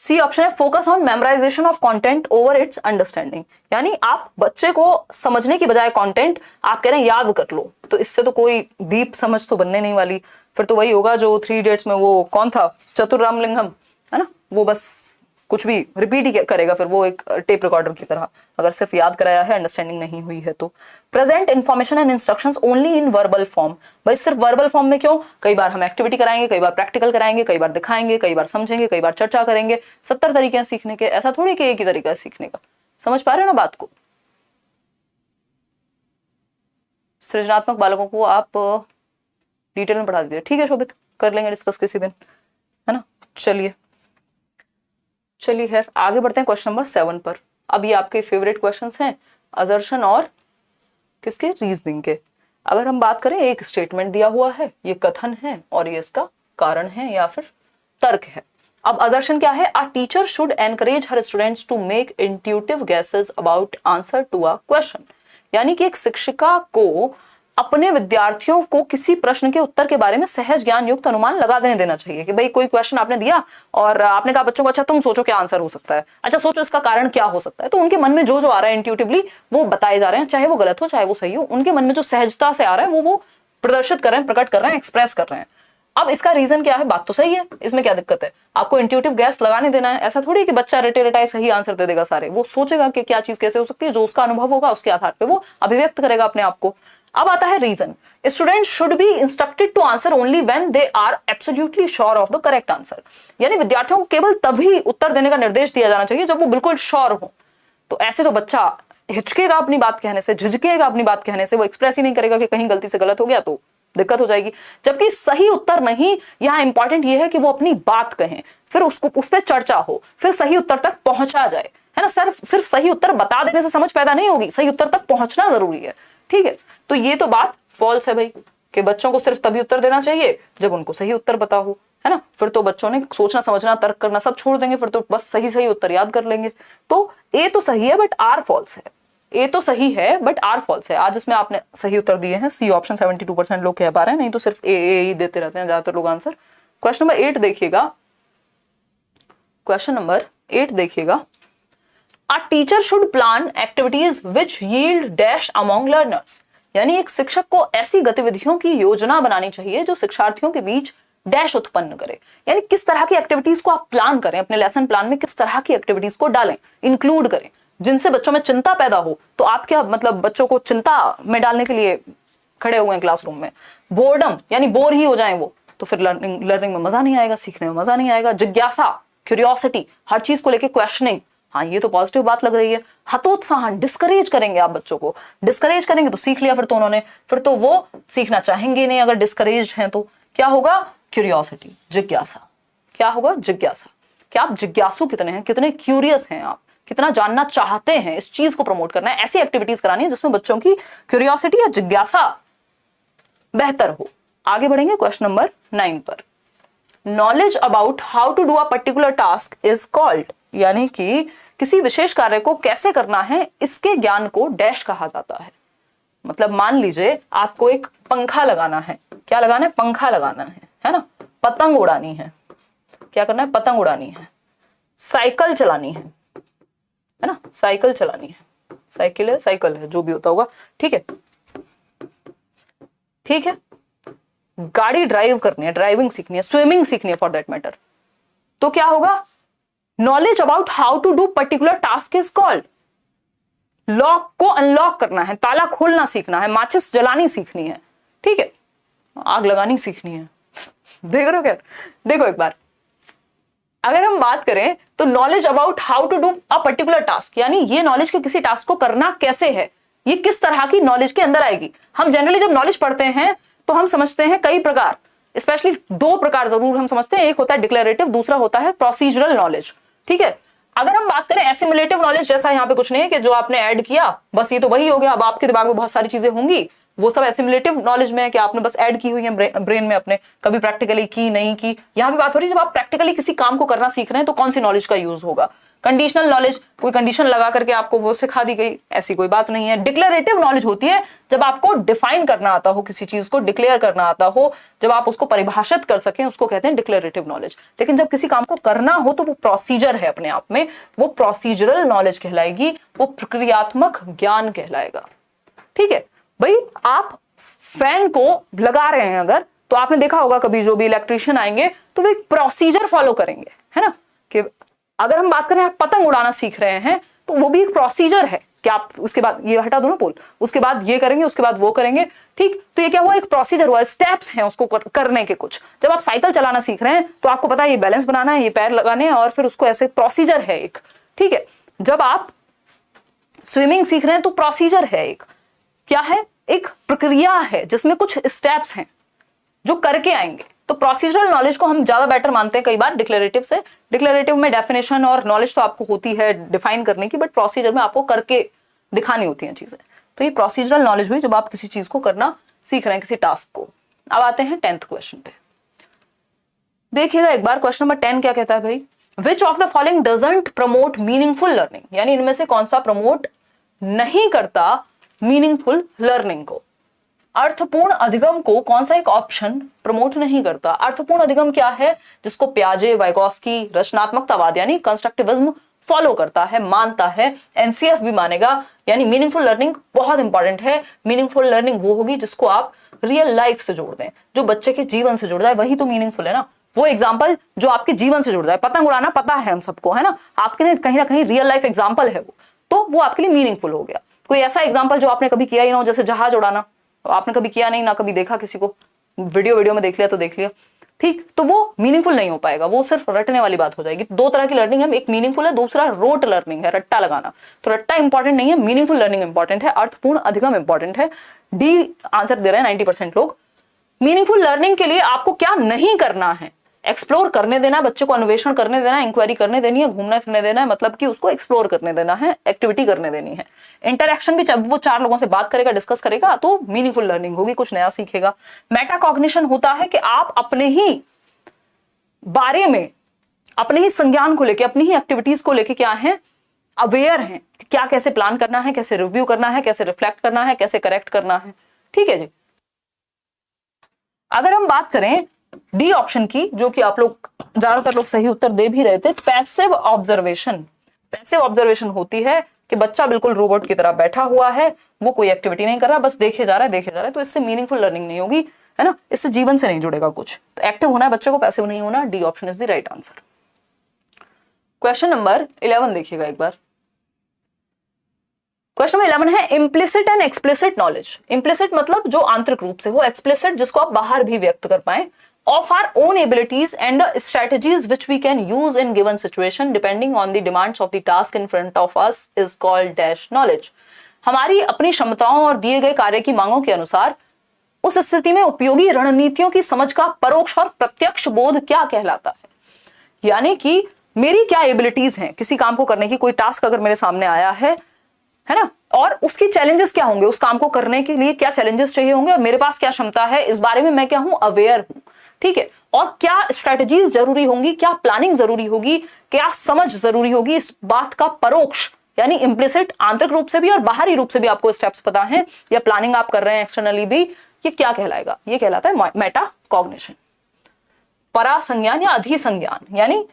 S1: C option है focus on memorisation of content over its understanding, यानी आप बच्चे को समझने की बजाय कंटेंट आप कह रहे हैं याद कर लो, तो इससे तो कोई डीप समझ तो बनने नहीं वाली, फिर तो वही होगा जो 3 इडियट्स में वो कौन था, चतुर रामलिंगम, है ना, वो बस कुछ भी रिपीट ही करेगा, फिर वो एक टेप रिकॉर्डर की तरह, अगर सिर्फ याद कराया है, अंडरस्टैंडिंग नहीं हुई है तो। Present information and instructions only in verbal form, भाई सिर्फ वर्बल फॉर्म में क्यों, कई बार हम एक्टिविटी कराएंगे, कई बार प्रैक्टिकल कराएंगे, कई बार दिखाएंगे, कई बार समझेंगे, कई बार चर्चा करेंगे, 70 तरीके हैं सीखने के, ऐसा थोड़ी कि एक ही तरीका है सीखने का। समझ पा रहे हो ना बात को। सृजनात्मक बालकों को आप डिटेल में पढ़ा दीजिए, ठीक है शोभित, कर लेंगे डिस्कस किसी दिन, है ना। चलिए खैर आगे बढ़ते हैं क्वेश्चन नंबर 7 पर। अब ये आपके फेवरेट क्वेश्चंस हैं, असर्शन और किसके, रीजनिंग के। अगर हम बात करें, एक स्टेटमेंट दिया हुआ है, ये कथन है और ये इसका कारण है या फिर तर्क है। अब असर्शन क्या है, a teacher should encourage her students to make intuitive guesses about answer to a question, यानी कि एक शिक्षिका को अपने विद्यार्थियों को किसी प्रश्न के उत्तर के बारे में सहज ज्ञान युक्त अनुमान लगा देना चाहिए, कि भाई कोई क्वेश्चन आपने दिया और आपने कहा बच्चों को अच्छा तुम सोचो क्या आंसर हो सकता है, अच्छा सोचो इसका कारण क्या हो सकता है, तो उनके मन में जो जो आ रहा है इंट्यूटिवली वो बताए जा रहे हैं, चाहे वो गलत हो चाहे वो सही हो, उनके मन में जो सहजता से आ रहा है वो प्रदर्शित कर रहे हैं, प्रकट कर रहे हैं, एक्सप्रेस कर रहे हैं। अब इसका रीजन क्या है, बात तो सही है, इसमें क्या दिक्कत है, आपको इंट्यूटिव गैस लगाने देना है, ऐसा थोड़ी कि बच्चा रटे रटाए सही आंसर दे देगा सारे, वो सोचेगा कि क्या चीज कैसे हो सकती है, जो उसका अनुभव होगा उसके आधार पर वो अभिव्यक्त करेगा अपने आप को। अब आता है reason, student should be instructed to answer only when they are absolutely sure of the correct answer, यानी विद्यार्थियों को केवल तभी उत्तर देने का निर्देश दिया जाना चाहिए जब वो बिल्कुल श्योर हो। तो ऐसे तो बच्चा हिचकेगा अपनी बात कहने से, झिझकेगा अपनी बात कहने से, वो एक्सप्रेस ही नहीं करेगा कि कहीं गलती से गलत हो गया तो दिक्कत हो जाएगी। जबकि सही उत्तर नहीं, यहाँ इंपॉर्टेंट ये है कि वो अपनी बात कहें, फिर उसको उस पर चर्चा हो, फिर सही उत्तर तक पहुंचा जाए, है ना। सिर्फ सही उत्तर बता देने से समझ पैदा नहीं होगी, सही उत्तर तक पहुंचना जरूरी है, ठीक है। तो ये तो बात फॉल्स है भाई, कि बच्चों को सिर्फ तभी उत्तर देना चाहिए जब उनको सही उत्तर पता हो, है ना। फिर तो बच्चों ने सोचना समझना तर्क करना सब छोड़ देंगे, फिर तो बस सही उत्तर याद कर लेंगे। तो ए तो सही है बट आर फॉल्स है। ए तो सही है बट आर फॉल्स है। आज इसमें आपने सही उत्तर दिए हैं, सी ऑप्शन 72% लोग कह पा रहे हैं, नहीं तो सिर्फ ए ही देते रहते हैं ज्यादातर लोग आंसर। क्वेश्चन नंबर 8 देखिएगा, क्वेश्चन नंबर 8 देखिएगा, अ teacher should plan activities which yield dash among learners, यानी एक शिक्षक को ऐसी गतिविधियों की योजना बनानी चाहिए जो शिक्षार्थियों के बीच डैश उत्पन्न करे, यानी किस तरह की एक्टिविटीज को आप प्लान करें अपने लेसन प्लान में, किस तरह की एक्टिविटीज को डालें, इंक्लूड करें जिनसे बच्चों में चिंता पैदा हो। तो आप क्या मतलब बच्चों को चिंता में डालने के लिए खड़े हुए हैं क्लासरूम में, बोर्डम यानी बोर ही हो जाए वो, तो फिर लर्निंग में मजा नहीं आएगा, सीखने में मजा नहीं आएगा। जिज्ञासा, क्यूरियोसिटी, हर चीज को लेके क्वेश्चनिंग, हाँ ये तो पॉजिटिव बात लग रही है। हतोत्साहन, डिस्करेज करेंगे आप बच्चों को, डिस्करेज करेंगे तो सीख लिया फिर तो उन्होंने, फिर तो वो सीखना चाहेंगे नहीं अगर डिस्करेज हैं तो। क्या होगा? क्यूरियोसिटी, जिज्ञासा। क्या होगा? जिज्ञासा। क्या आप जिज्ञासु कितने हैं, कितने क्यूरियस हैं आप, कितना जानना चाहते हैं, इस चीज को प्रमोट करना है। ऐसी एक्टिविटीज करानी है जिसमें बच्चों की क्यूरियोसिटी या जिज्ञासा बेहतर हो। आगे बढ़ेंगे क्वेश्चन नंबर 9 पर। Knowledge about how to do a particular task is called, यानी कि किसी विशेष कार्य को कैसे करना है इसके ज्ञान को डैश कहा जाता है। मतलब मान लीजिए आपको एक पंखा लगाना है, क्या लगाना है? पंखा लगाना है ना, पतंग उड़ानी है, क्या करना है? पतंग उड़ानी है, साइकिल चलानी है ना, साइकिल चलानी है, साइकिल है, साइकिल है, जो भी होता होगा, ठीक है, ठीक है। गाड़ी ड्राइव करनी है, ड्राइविंग सीखनी है, स्विमिंग सीखनी है फॉर दैट मैटर, तो क्या होगा? Knowledge about how to do particular task is called. Lock को अनलॉक करना है, ताला खोलना सीखना है, माचिस जलानी सीखनी है, ठीक है, आग लगानी सीखनी है। देख रहे हो क्या? देखो एक बार, अगर हम बात करें तो knowledge about how to do a particular task, यानी ये नॉलेज के किसी टास्क को करना कैसे है, ये किस तरह की नॉलेज के अंदर आएगी। हम जनरली जब नॉलेज पढ़ते हैं तो हम समझते हैं कई प्रकार, स्पेशली 2 प्रकार जरूर हम समझते हैं, एक होता है डिक्लेरेटिव, दूसरा होता है प्रोसीजरल नॉलेज, ठीक है। अगर हम बात करें एसिमुलेटिव नॉलेज, जैसा यहाँ पे कुछ नहीं है कि जो आपने ऐड किया बस ये तो वही हो गया, अब आपके दिमाग में बहुत सारी चीजें होंगी, वो सब एसिमुलेटिव नॉलेज में है कि आपने बस ऐड की हुई है ब्रेन में अपने, कभी प्रैक्टिकली की नहीं की। यहाँ पे बात हो रही है जब आप प्रैक्टिकली किसी काम को करना सीख रहे हैं तो कौन सी नॉलेज का यूज होगा। कंडीशनल नॉलेज, कोई कंडीशन लगा करके आपको वो सिखा दी गई, ऐसी कोई बात नहीं है। डिक्लेरेटिव नॉलेज होती है जब आपको डिफाइन करना आता हो, किसी चीज को डिक्लेयर करना आता हो, जब आप उसको परिभाषित कर सकें, उसको कहते हैं डिक्लेरेटिव नॉलेज। लेकिन जब किसी काम को करना हो तो वो प्रोसीजर है अपने आप में, वो प्रोसीजरल नॉलेज कहलाएगी, वो प्रक्रियात्मक ज्ञान कहलाएगा, ठीक है भाई। आप फैन को लगा रहे हैं अगर, तो आपने देखा होगा कभी जो भी इलेक्ट्रिशियन आएंगे तो वो एक प्रोसीजर फॉलो करेंगे, है ना। कि अगर हम बात करें आप पतंग उड़ाना सीख रहे हैं तो वो भी एक प्रोसीजर है कि आप उसके बाद ये हटा दो ना पोल, उसके बाद ये करेंगे, उसके बाद वो करेंगे, ठीक। तो ये क्या हुआ? एक प्रोसीजर हुआ, स्टेप्स हैं उसको करने के कुछ। जब आप साइकिल चलाना सीख रहे हैं तो आपको पता है ये बैलेंस बनाना है, ये पैर लगाने हैं और फिर उसको ऐसे, प्रोसीजर है एक, ठीक है। जब आप स्विमिंग सीख रहे हैं तो प्रोसीजर है एक, क्या है? एक प्रक्रिया है जिसमें कुछ स्टेप्स हैं जो करके आएंगे। तो प्रोसीजरल नॉलेज को हम ज्यादा बेटर मानते हैं कई बार डिक्लेरेटिव से। डिक्लेरेटिव में डेफिनेशन और नॉलेज तो आपको होती है डिफाइन करने की, बट प्रोसीजर में आपको करके दिखानी होती हैं चीजें। तो ये प्रोसीजरल नॉलेज हुई जब आप किसी चीज को करना सीख रहे हैं, किसी टास्क को। अब आते हैं 10th क्वेश्चन पे। देखिएगा एक बार, क्वेश्चन नंबर 10 क्या कहता है भाई? विच of the following doesn't promote meaningful learning, यानी इनमें से कौन सा प्रमोट नहीं करता मीनिंगफुल लर्निंग को। अर्थपूर्ण अधिगम को कौन सा एक ऑप्शन प्रमोट नहीं करता? अर्थपूर्ण अधिगम क्या है? जिसको पियाजे, वाइगोस्की, रचनात्मकतावाद यानी कंस्ट्रक्टिविज्म फॉलो करता है, मानता है, एनसीएफ भी मानेगा। यानी मीनिंगफुल लर्निंग बहुत इंपॉर्टेंट है। मीनिंगफुल लर्निंग वो होगी जिसको आप रियल लाइफ से जोड़ दें, जो बच्चे के जीवन से जुड़ जाए, वही तो मीनिंगफुल है ना। वो एग्जाम्पल जो आपके जीवन से जुड़ जाए, पतंग उड़ाना पता है हम सबको, है ना, आपके लिए कहीं ना कहीं रियल लाइफ एग्जाम्पल है वो, तो वो आपके लिए मीनिंगफुल हो गया। कोई ऐसा एग्जाम्पल जो आपने कभी किया ही ना हो, जैसे जहाज उड़ाना, आपने कभी किया नहीं, ना कभी देखा किसी को, वीडियो में देख लिया तो देख लिया, ठीक, तो वो मीनिंगफुल नहीं हो पाएगा, वो सिर्फ रटने वाली बात हो जाएगी। 2 तरह की लर्निंग है, एक मीनिंगफुल है, दूसरा रोट लर्निंग है, रट्टा लगाना। तो रट्टा इंपॉर्टेंट नहीं है, मीनिंगफुल लर्निंग इंपॉर्टेंट है, अर्थपूर्ण अधिगम इंपॉर्टेंट है। डी आंसर दे रहे हैं 90% लोग। मीनिंगफुल लर्निंग के लिए आपको क्या नहीं करना है? एक्सप्लोर करने देना है बच्चे को, अन्वेषण करने देना है, इंक्वायरी करने देनी है, घूमने फिरने देना है, मतलब कि उसको एक्सप्लोर करने देना है, एक्टिविटी करने देनी है। इंटरेक्शन भी, जब वो 4 लोगों से बात करेगा, डिस्कस करेगा, तो मीनिंगफुल लर्निंग होगी, कुछ नया सीखेगा। मेटाकॉग्निशन होता है कि आप अपने ही बारे में, अपने ही संज्ञान को लेके, अपनी ही एक्टिविटीज को लेके क्या है, अवेयर हैं कि क्या कैसे प्लान करना है, कैसे रिव्यू करना है, कैसे रिफ्लेक्ट करना है, कैसे करेक्ट करना है। ठीक है जी। अगर हम बात करें डी ऑप्शन की, जो कि आप लोग ज्यादातर लोग सही उत्तर दे भी रहे थे, पैसिव ऑब्जर्वेशन। पैसिव ऑब्जर्वेशन होती है कि बच्चा बिल्कुल रोबोट की तरह बैठा हुआ है, वो कोई एक्टिविटी नहीं कर रहा, बस देखे जा रहा है देखे जा रहा है, तो इससे मीनिंगफुल लर्निंग नहीं होगी, है ना, इससे जीवन से नहीं जुड़ेगा कुछ। तो एक्टिव होना है बच्चे को, पैसिव नहीं होना। D option is the right answer. Question number 11 देखिएगा एक बार। क्वेश्चन नंबर 11 है implicit and explicit knowledge. Implicit मतलब जो आंतरिक रूप से हो, एक्सप्लिसिट जिसको आप बाहर भी व्यक्त कर पाए, of our own abilities and the strategies which we can use in given situation depending on the demands of the task in front of us is called dash knowledge। हमारी अपनी क्षमताओं और दिए गए कार्य की मांगों के अनुसार उस स्थिति में उपयोगी रणनीतियों की समझ का परोक्ष और प्रत्यक्ष बोध क्या कहलाता है। यानी कि मेरी क्या एबिलिटीज हैं किसी काम को करने की, कोई टास्क अगर मेरे सामने आया है ना, और उसकी चैलेंजेस क्या होंगे, उस काम को करने के लिए क्या चैलेंजेस चाहिए होंगे, और मेरे पास क्या क्षमता है, इस बारे में मैं क्या हूं, अवेयर हूं। ठीक है, और क्या स्ट्रेटजीज जरूरी होंगी, क्या प्लानिंग जरूरी होगी, क्या समझ जरूरी होगी, इस बात का परोक्ष यानी इम्प्लिसिट, आंतरिक रूप से भी और बाहरी रूप से भी आपको स्टेप्स पता है, या प्लानिंग आप कर रहे हैं एक्सटर्नली भी, ये क्या कहलाएगा, ये कहलाता है मेटा कॉग्निशन। परासंज्ञान या अधिसंज्ञान यानी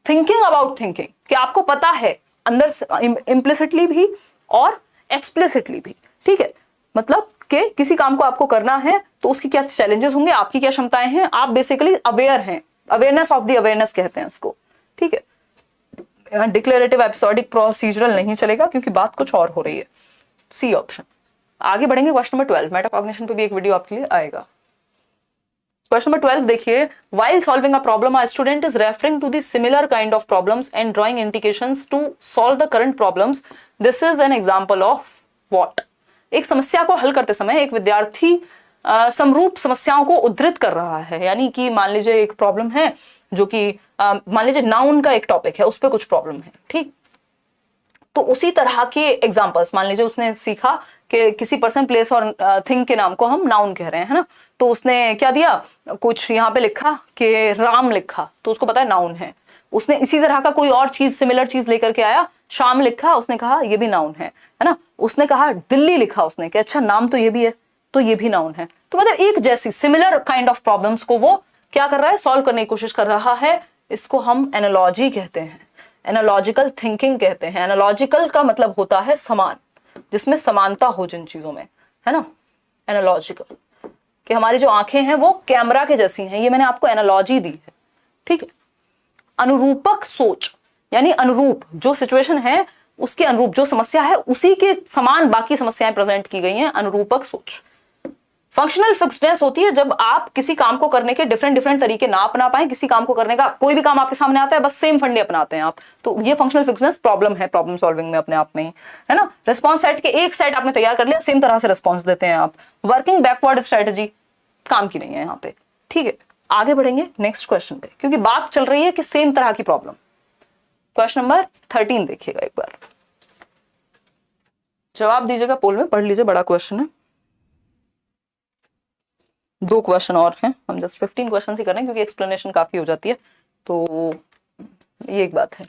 S1: थिंकिंग अबाउट थिंकिंग, कि आपको पता है अंदर से इम्प्लिसिटली भी और एक्सप्लिसिटली भी। ठीक है, मतलब कि किसी काम को आपको करना है तो उसकी क्या चैलेंजेस होंगे, आपकी क्या क्षमताएं हैं, आप बेसिकली अवेयर हैं, अवेयरनेस ऑफ द अवेयरनेस कहते हैं इसको। ठीक है, यहाँ डिक्लेरेटिव एपिसोडिक प्रोसीजरल नहीं चलेगा क्योंकि बात कुछ और हो रही है। C option. आगे बढ़ेंगे क्वेश्चन नंबर 12। मेटाकॉग्निशन पे भी एक वीडियो आपके लिए आएगा। क्वेश्चन नंबर 12 देखिए, while solving a problem a student is referring to the similar kind of problems and drawing indications to solve the current problems. This is an example of what? एक समस्या को हल करते समय एक विद्यार्थी समरूप समस्याओं को उद्धृत कर रहा है। यानी कि मान लीजिए एक प्रॉब्लम है जो कि मान लीजिए नाउन का एक टॉपिक है, उस पर कुछ प्रॉब्लम है। ठीक, तो उसी तरह के एग्जाम्पल्स, मान लीजिए उसने सीखा कि किसी पर्सन प्लेस और थिंग के नाम को हम नाउन कह रहे हैं, है ना, तो उसने क्या दिया, कुछ यहाँ पे लिखा कि राम लिखा, तो उसको पता है नाउन है। उसने इसी तरह का कोई और चीज, सिमिलर चीज लेकर के आया, शाम लिखा, उसने कहा ये भी नाउन है ना। उसने कहा दिल्ली लिखा उसने, कि अच्छा नाम तो ये भी है, तो ये भी नाउन है। तो मतलब एक जैसी सिमिलर काइंड ऑफ प्रॉब्लम्स को वो क्या कर रहा है, सॉल्व करने की कोशिश कर रहा है। इसको हम एनालॉजी कहते हैं, एनालॉजिकल थिंकिंग कहते हैं। एनालॉजिकल का मतलब होता है समान, जिसमें समानता हो जिन चीजों में, है ना, एनालॉजिकल। कि हमारी जो आंखें हैं वो कैमरा के जैसी हैं, ये मैंने आपको एनालॉजी दी है। ठीक है, अनुरूपक सोच यानी अनुरूप जो सिचुएशन है उसके अनुरूप जो समस्या है उसी के समान बाकी समस्याएं प्रेजेंट की गई हैं, अनुरूपक सोच। फंक्शनल फिक्सडनेस होती है जब आप किसी काम को करने के डिफरेंट तरीके ना अपना पाए। किसी काम को करने का कोई भी काम आपके सामने आता है, बस सेम फंडे अपनाते हैं आप, तो ये फंक्शनल फिक्सडनेस प्रॉब्लम है, प्रॉब्लम सॉल्विंग में अपने आप में ही, है ना। रिस्पॉन्स सेट के एक सेट आपने तैयार कर लिया, सेम तरह से रिस्पॉन्स देते हैं आप। वर्किंग बैकवर्ड स्ट्रेटेजी काम की नहीं है यहाँ पे। ठीक है, आगे बढ़ेंगे नेक्स्ट क्वेश्चन पे, क्योंकि बात चल रही है कि सेम तरह की प्रॉब्लम। क्वेश्चन नंबर 13 देखिएगा एक बार, जवाब दीजिएगा, पोल में पढ़ लीजिए, बड़ा क्वेश्चन है। 2 क्वेश्चन और हैं, हम जस्ट 15 क्वेश्चन ही कर रहे हैं क्योंकि एक्सप्लेनेशन काफी हो जाती है। तो ये एक बात है,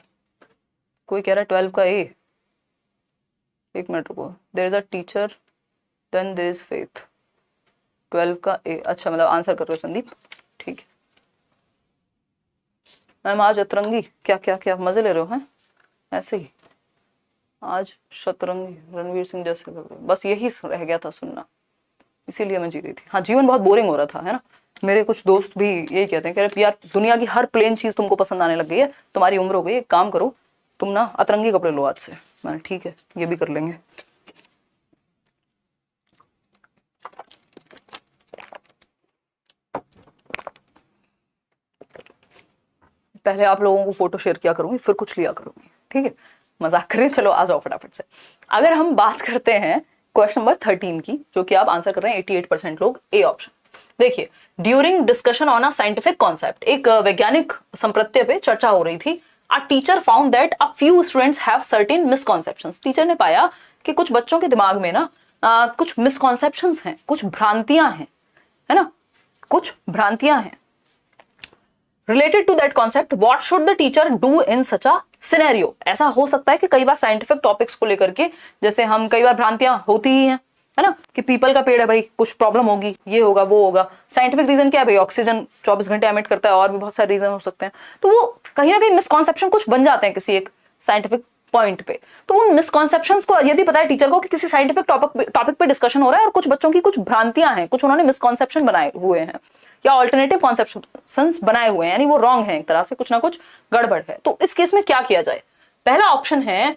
S1: कोई कह रहा है 12 का ए, एक मिनट रुको, there is a teacher then there is faith. 12 का ए, अच्छा मतलब आंसर कर रहे हो संदीप, ठीक है। मैम आज अतरंगी क्या क्या क्या मजे ले रहे हो हैं ऐसे ही, आज शतरंगी रणवीर सिंह जैसे लग रहे हो, बस यही रह गया था सुनना, इसीलिए मैं जी रही थी। हाँ, जीवन बहुत बोरिंग हो रहा था, है ना। मेरे कुछ दोस्त भी यही कहते हैं, कह रहे यार दुनिया की हर प्लेन चीज तुमको पसंद आने लग गई है, तुम्हारी उम्र हो गई, एक काम करो तुम ना अतरंगी कपड़े लो आज से। मैंने ठीक है, ये भी कर लेंगे। पहले आप लोगों को फोटो शेयर किया करूंगी, फिर कुछ लिया करूंगी, ठीक है, मजाक करें। चलो आ जाओ फटाफट से। अगर हम बात करते हैं क्वेश्चन नंबर 13 की, जो कि आप आंसर कर रहे हैं 88% लोग, ए ऑप्शन। देखिए, during discussion on a scientific concept, एक वैज्ञानिक संप्रत्यय पे चर्चा हो रही थी। A teacher found that a few students have certain misconceptions. Teacher ने पाया कि कुछ बच्चों के दिमाग में ना कुछ मिसकॉन्सेप्शंस हैं, कुछ भ्रांतियां हैं, है ना, कुछ भ्रांतियां हैं। Related to that concept, what should the teacher do in such a scenario ऐसा हो सकता है कि कई बार साइंटिफिक टॉपिक्स को लेकर के, जैसे हम कई बार भ्रांतियां होती ही हैं, है ना, कि पीपल का पेड़ है भाई, कुछ प्रॉब्लम होगी, ये होगा वो होगा। साइंटिफिक रीजन क्या है भाई, ऑक्सीजन 24 घंटे एमिट करता है, और भी बहुत सारे रीजन हो सकते हैं। तो वो कहीं ना कहीं मिसकॉन्सेप्शन कुछ बन जाते हैं किसी एक साइंटिफिक पॉइंट पे। तो उन मिसकॉन्सेप्शंस को यदि पता है टीचर को कि किसी साइंटिफिक टॉपिक पे डिस्कशन हो रहा है और कुछ बच्चों की कुछ भ्रांतियां हैं, कुछ उन्होंने मिसकॉन्सेप्शन बनाए हुए हैं या ऑल्टरनेटिव कॉन्सेप्शंस बनाए हुए हैं, यानी वो रॉन्ग है, एक तरह से कुछ ना कुछ गड़बड़ है, तो इस केस में क्या किया जाए? पहला ऑप्शन है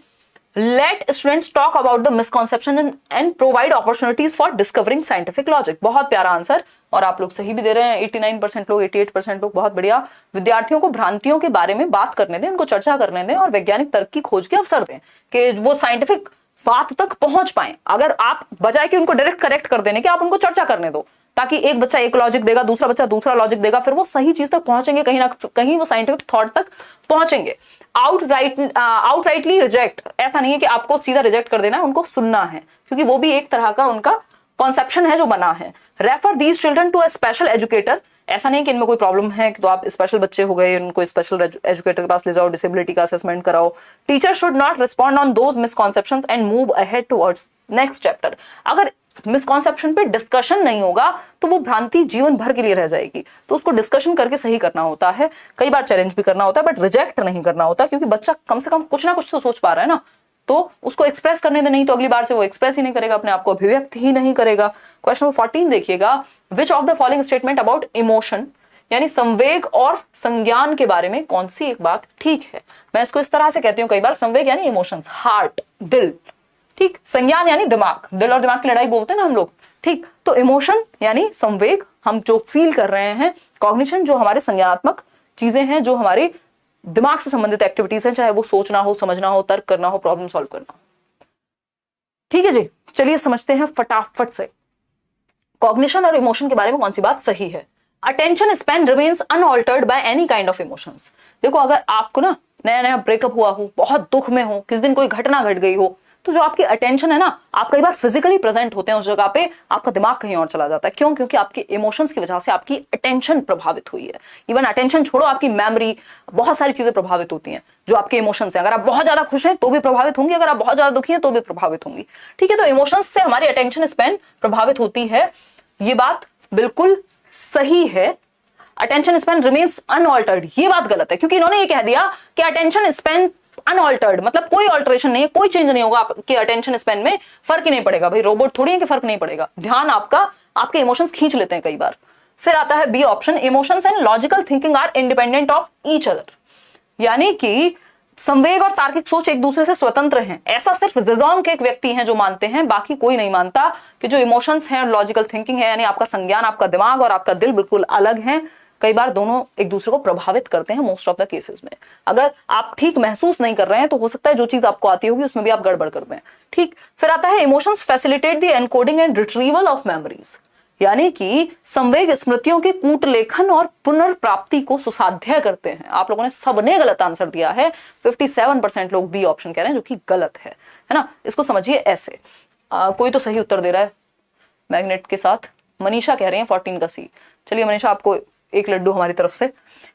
S1: let students talk about the misconception and provide opportunities for discovering scientific logic. बहुत प्यारा आंसर, और आप लोग सही भी दे रहे हैं। 89% लोग, 88% लोग, बहुत बढ़िया। विद्यार्थियों को भ्रांतियों के बारे में बात करने दें, उनको चर्चा करने दें और वैज्ञानिक तर्क की खोज के अवसर दें कि वो साइंटिफिक बात तक पहुंच पाए। अगर आप बजाय कि उनको डायरेक्ट करेक्ट कर देने के, आप उनको चर्चा करने दो, ताकि एक बच्चा एक लॉजिक देगा, दूसरा बच्चा दूसरा लॉजिक देगा, फिर वो सही चीज तक पहुंचेंगे, कहीं ना कहीं वो साइंटिफिक थॉट तक पहुंचेंगे। आउटराइटली रिजेक्ट, ऐसा नहीं है कि आपको सीधा रिजेक्ट कर देना है, उनको सुनना है, क्योंकि वो भी एक तरह का उनका कॉन्सेप्शन है जो बना है। Refer these children to a special educator, ऐसा नहीं कि इनमें कोई प्रॉब्लम है तो आप स्पेशल बच्चे हो गए, उनको स्पेशल एजुकेटर के पास ले जाओ, डिसेबिलिटी का असेसमेंट कराओ। Teacher should not respond on those misconceptions and move ahead towards next chapter. अगर मिसकॉन्सेप्शन पे डिस्कशन नहीं होगा तो वो भ्रांति जीवन भर के लिए रह जाएगी, तो उसको डिस्कशन करके सही करना होता है, कई बार चैलेंज भी करना होता है, बट रिजेक्ट नहीं करना होता, क्योंकि बच्चा कम से कम कुछ ना कुछ तो सोच पा रहा है ना, तो उसको एक्सप्रेस करने दे, नहीं तो अगली बार से वो एक्सप्रेस ही नहीं करेगा, अपने आप को अभिव्यक्त ही नहीं करेगा। क्वेश्चन नंबर 14 देखिएगा, विच of the following statement about emotion, यानी संवेग और संज्ञान के बारे में कौन सी एक बात ठीक है? मैं इसको इस तरह से कहती हूँ कई बार, संवेग यानी इमोशंस, हार्ट, दिल, ठीक, संज्ञान यानी दिमाग, दिल और दिमाग की लड़ाई बोलते हैं ना हम लोग, ठीक। तो इमोशन यानी संवेग, हम जो फील कर रहे हैं, कॉग्निशन जो हमारे संज्ञानात्मक चीजें हैं, जो हमारे दिमाग से संबंधित एक्टिविटीज हैं, चाहे वो सोचना हो, समझना हो, तर्क करना हो, प्रॉब्लम सॉल्व करना हो। ठीक है जी, चलिए समझते हैं फटाफट से कॉग्निशन और इमोशन के बारे में कौन सी बात सही है। Attention span remains unaltered by any kind of emotions. देखो, अगर आपको ना नया नया ब्रेकअप हुआ हो, बहुत दुख में हो, किस दिन कोई घटना घट गई हो, तो जो आपकी अटेंशन है ना, आप कई बार फिजिकली प्रेजेंट होते हैं उस जगह पे, आपका दिमाग कहीं और चला जाता है। क्यों? क्योंकि आपके इमोशंस की वजह से आपकी अटेंशन प्रभावित हुई है। इवन अटेंशन छोड़ो, आपकी मेमोरी, बहुत सारी चीजें प्रभावित होती हैं जो आपके इमोशंस हैं। अगर आप बहुत ज्यादा खुश हैं तो भी प्रभावित होंगी, अगर आप बहुत ज्यादा दुखी हैं तो भी प्रभावित होंगी। ठीक है, तो इमोशंस से हमारी अटेंशन स्पैन प्रभावित होती है, ये बात बिल्कुल सही है। अटेंशन स्पैन रिमेन्स अनऑल्टर्ड, ये बात गलत है, क्योंकि इन्होंने ये कह दिया कि अटेंशन स्पैन अनऑल्टर्ड, मतलब कोई ऑल्टरेशन नहीं है, कोई चेंज नहीं होगा आपके अटेंशन स्पैन में, फर्क ही नहीं पड़ेगा। भाई रोबोट थोड़ी है कि फर्क नहीं पड़ेगा, ध्यान आपका, आपके इमोशंस खींच लेते हैं कई बार। फिर आता है B option, emotions and logical thinking are independent of each other, यानी कि संवेग और तार्किक सोच एक दूसरे से स्वतंत्र हैं। ऐसा सिर्फ ज़ेज़ोंग के एक व्यक्ति हैं जो मानते हैं, बाकी कोई नहीं मानता कि जो इमोशंस हैं और लॉजिकल थिंकिंग है, यानी आपका संज्ञान, आपका दिमाग और आपका दिल बिल्कुल अलग हैं। कई बार दोनों एक दूसरे को प्रभावित करते हैं मोस्ट ऑफ द केसेस में। अगर आप ठीक महसूस नहीं कर रहे हैं तो हो सकता है जो चीज आपको आती होगी उसमें भी आप गड़बड़ कर दें। ठीक, फिर आता है emotions facilitate the encoding and retrieval of memories, यानी कि संवेग स्मृतियों के कूटलेखन और पुनर्प्राप्ति को सुसाध्य करते हैं। आप लोगों ने सबने गलत आंसर दिया है, 57% लोग बी ऑप्शन कह रहे हैं, जो कि गलत है ना। इसको समझिए ऐसे, कोई तो सही उत्तर दे रहा है मैग्नेट के साथ, मनीषा कह रही है 14 का सी। चलिए मनीषा, आपको एक लड्डू हमारी तरफ से।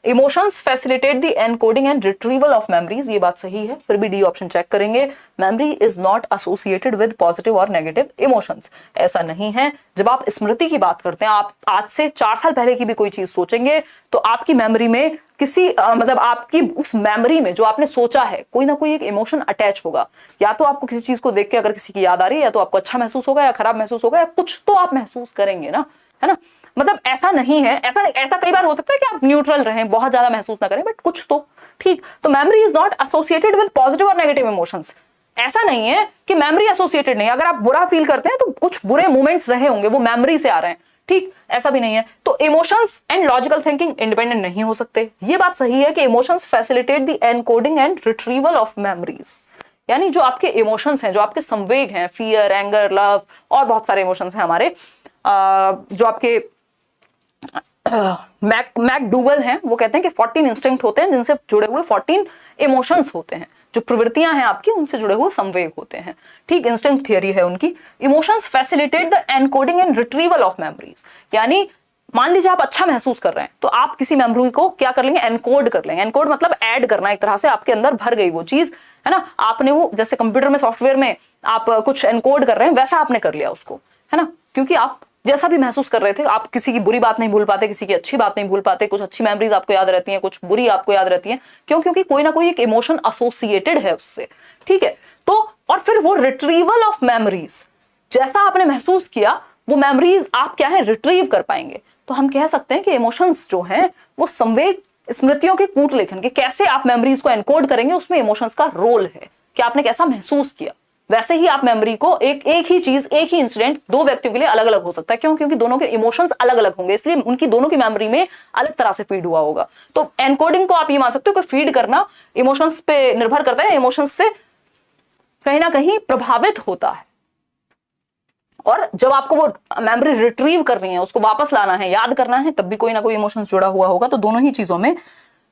S1: Emotions facilitate the encoding and retrieval of memories, ये बात सही है। फिर भी डी ऑप्शन चेक करेंगे, memory is not associated with positive और नेगेटिव इमोशंस, ऐसा नहीं है। जब आप स्मृति की बात करते हैं, आप आज से 4 साल पहले की भी कोई चीज सोचेंगे तो आपकी मेमोरी में किसी मतलब आपकी उस मेमोरी में जो आपने सोचा है, कोई ना कोई एक इमोशन अटैच होगा। या तो आपको किसी चीज को देख के अगर किसी की याद आ रही है, या तो आपको अच्छा महसूस होगा या खराब महसूस होगा, या कुछ तो आप महसूस करेंगे ना, है ना। मतलब ऐसा नहीं है, ऐसा कई बार हो सकता है कि आप न्यूट्रल रहें, बहुत ज्यादा महसूस ना करें, बट कुछ तो। ठीक, तो memory is not associated with positive और नेगेटिव इमोशंस। ऐसा नहीं है कि मेमोरी एसोसिएटेड नहीं है, अगर आप बुरा फील करते हैं तो कुछ बुरे मोमेंट्स रहे होंगे, वो मेमोरी से आ रहे हैं। ठीक, ऐसा भी नहीं है। तो emotions and logical thinking independent नहीं हो सकते। ये बात सही है कि emotions facilitate the encoding and retrieval of memories, यानी जो आपके इमोशंस हैं, जो आपके संवेग हैं, फियर, एंगर, लव और बहुत सारे इमोशंस हैं हमारे, जो आपके मैकडूगल हैं, वो कहते हैं कि 14 इंस्टिंक्ट होते हैं जिनसे जुड़े हुए 14 इमोशंस होते हैं, जो प्रवृत्तियां हैं आपकी उनसे जुड़े हुए संवेग होते हैं। ठीक, इंस्टिंक्ट थियरी है उनकी। Emotions facilitate the encoding and retrieval of memories, यानी मान लीजिए आप अच्छा महसूस कर रहे हैं तो आप किसी मेमोरी को क्या कर लेंगे, एनकोड कर लेंगे। एनकोड मतलब ऐड करना, एक तरह से आपके अंदर भर गई वो चीज, है ना। आपने वो जैसे कंप्यूटर में सॉफ्टवेयर में आप कुछ एनकोड कर रहे हैं वैसा आपने कर लिया उसको, है ना। क्योंकि आप जैसा भी महसूस कर रहे थे, आप किसी की बुरी बात नहीं भूल पाते, किसी की अच्छी बात नहीं भूल पाते, कुछ अच्छी मेमोरीज आपको याद रहती हैं, कुछ बुरी आपको याद रहती हैं। क्यों? क्योंकि कोई ना कोई एक इमोशन एसोसिएटेड है उससे, ठीक है। तो और फिर वो रिट्रीवल ऑफ मेमोरीज, जैसा आपने महसूस किया वो मेमोरीज आप क्या है, रिट्रीव कर पाएंगे। तो हम कह सकते हैं कि इमोशंस जो हैं वो संवेग स्मृतियों के कूट लेखन के, कैसे आप मेमोरीज को एनकोड करेंगे उसमें इमोशंस का रोल है कि आपने कैसा महसूस किया। वैसे ही आप मेमोरी को एक ही चीज, एक ही इंसिडेंट दो व्यक्तियों के लिए अलग अलग हो सकता है। क्यों? क्योंकि दोनों के इमोशंस अलग अलग होंगे, इसलिए उनकी दोनों की मेमोरी में अलग तरह से फीड हुआ होगा। तो एनकोडिंग को आप ये मान सकते हो कि फीड करना इमोशंस पे निर्भर करता है, इमोशंस से कहीं ना कहीं प्रभावित होता है। और जब आपको वो मेमोरी रिट्रीव करनी है, उसको वापस लाना है, याद करना है, तब भी कोई ना कोई इमोशंस जुड़ा हुआ होगा। तो दोनों ही चीजों में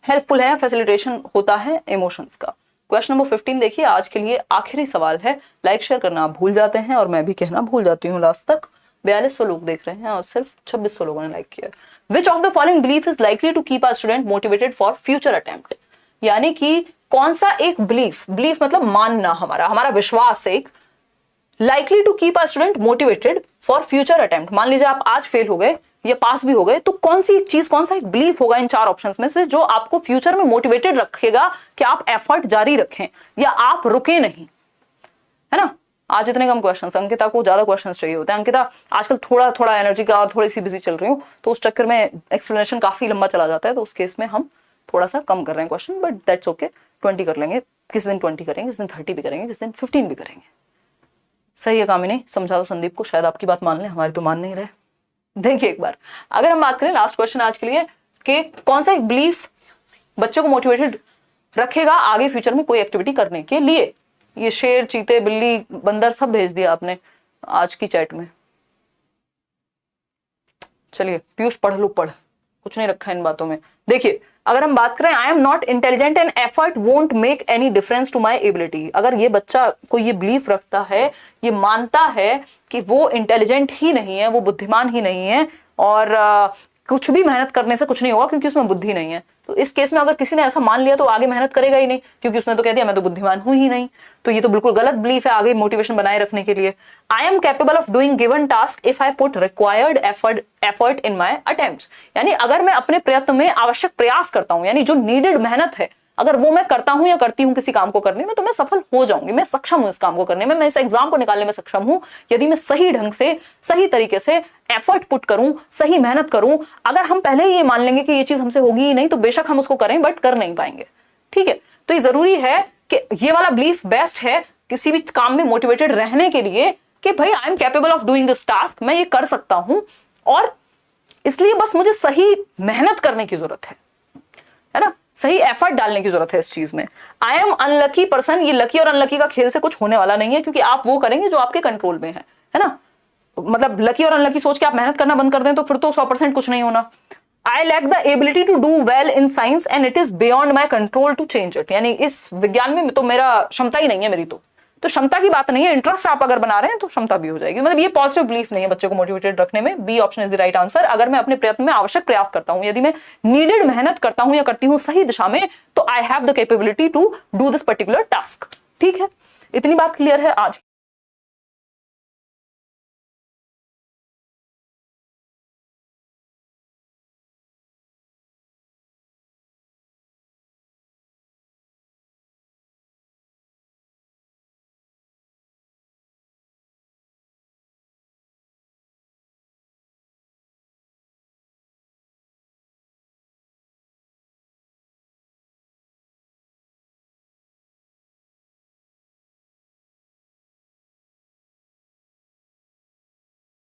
S1: हेल्पफुल है, फैसिलिटेशन होता है इमोशंस का। क्वेश्चन नंबर 15 देखिए, आज के लिए आखिरी सवाल है। लाइक शेयर करना आप भूल जाते हैं और मैं भी कहना भूल जाती हूँ लास्ट तक। 4200 लोग देख रहे हैं और सिर्फ 2600 लोगों ने लाइक किया। Which of the following belief is likely to keep a student motivated for future attempt. यानी कि कौन सा एक बिलीफ, बिलीफ मतलब मानना, हमारा विश्वास एक, likely to keep a student motivated for future attempt. मान लीजिए आप आज फेल हो गए या पास भी हो गए, तो कौन सी एक चीज, कौन सा एक बिलीफ होगा इन चार ऑप्शंस में से जो आपको फ्यूचर में मोटिवेटेड रखेगा कि आप एफर्ट जारी रखें या आप रुके नहीं, है ना। आज इतने कम क्वेश्चंस, अंकिता को ज्यादा क्वेश्चंस चाहिए होते हैं। अंकिता आजकल थोड़ा एनर्जी का और थोड़ी सी बिजी चल रही हूँ, तो उस चक्कर में एक्सप्लेनेशन काफी लंबा चला जाता है, तो उस केस में हम थोड़ा सा कम कर रहे हैं क्वेश्चन, बट दैट्स ओके। 20 कर लेंगे, किसी दिन 20 करेंगे, किसी दिन 30 भी करेंगे, किसी दिन 15 भी करेंगे। सही है कामिनी, समझा दो संदीप को, शायद आपकी बात मान ले, हमारी तो मान नहीं रहे। देखिए एक बार अगर हम बात करें लास्ट क्वेश्चन आज के लिए कि कौन सा एक बिलीफ बच्चों को मोटिवेटेड रखेगा आगे फ्यूचर में कोई एक्टिविटी करने के लिए। ये शेर, चीते, बिल्ली, बंदर सब भेज दिया आपने आज की चैट में। चलिए पीयूष पढ़ लो, पढ़, कुछ नहीं रखा इन बातों में। देखिए अगर हम बात करें, I am not intelligent and effort won't make any difference to my ability. अगर ये बच्चा को ये बिलीफ रखता है, ये मानता है कि वो इंटेलिजेंट ही नहीं है, वो बुद्धिमान ही नहीं है और कुछ भी मेहनत करने से कुछ नहीं होगा क्योंकि उसमें बुद्धि नहीं है, तो इस केस में अगर किसी ने ऐसा मान लिया तो आगे मेहनत करेगा ही नहीं, क्योंकि उसने तो कह दिया मैं तो बुद्धिमान हूं ही नहीं। तो ये तो बिल्कुल गलत बिलीफ है आगे मोटिवेशन बनाए रखने के लिए। I am capable of doing given task if I put required effort in my attempts. यानी अगर मैं अपने प्रयत्न में आवश्यक प्रयास करता हूं, यानी जो नीडेड मेहनत है अगर वो मैं करता हूं या करती हूं किसी काम को करने में, तो मैं सफल हो जाऊंगी, मैं सक्षम हूं इस काम को करने में, मैं इस एग्जाम को निकालने में सक्षम हूं यदि मैं सही ढंग से, सही तरीके से एफर्ट पुट करूं, सही मेहनत करूं। अगर हम पहले ही ये मान लेंगे कि ये चीज हमसे होगी ही नहीं, तो बेशक हम उसको करें बट कर नहीं पाएंगे, ठीक है। तो ये जरूरी है कि ये वाला बिलीफ बेस्ट है किसी भी काम में मोटिवेटेड रहने के लिए कि भाई I am capable of doing this task, मैं ये कर सकता हूं और इसलिए बस मुझे सही मेहनत करने की जरूरत है ना, सही एफर्ट डालने की जरूरत है इस चीज में। आई एम अनलकी पर्सन, ये लकी और अनलकी का खेल से कुछ होने वाला नहीं है, क्योंकि आप वो करेंगे जो आपके कंट्रोल में है ना। मतलब लकी और अनलकी सोच के आप मेहनत करना बंद कर दें तो फिर तो 100% कुछ नहीं होना। I lack the ability to do well in science and it is beyond my control to change it. यानी इस विज्ञान में तो मेरा क्षमता ही नहीं है, मेरी तो क्षमता की बात नहीं है, इंटरेस्ट आप अगर बना रहे हैं तो क्षमता भी हो जाएगी। मतलब ये पॉजिटिव बिलीफ नहीं है बच्चों को मोटिवेटेड रखने में। B option is the right answer. अगर मैं अपने प्रयत्न में आवश्यक प्रयास करता हूं, यदि मैं नीडेड मेहनत करता हूं या करती हूं सही दिशा में, तो I have the capability to do this particular task. ठीक है, इतनी बात क्लियर है आज।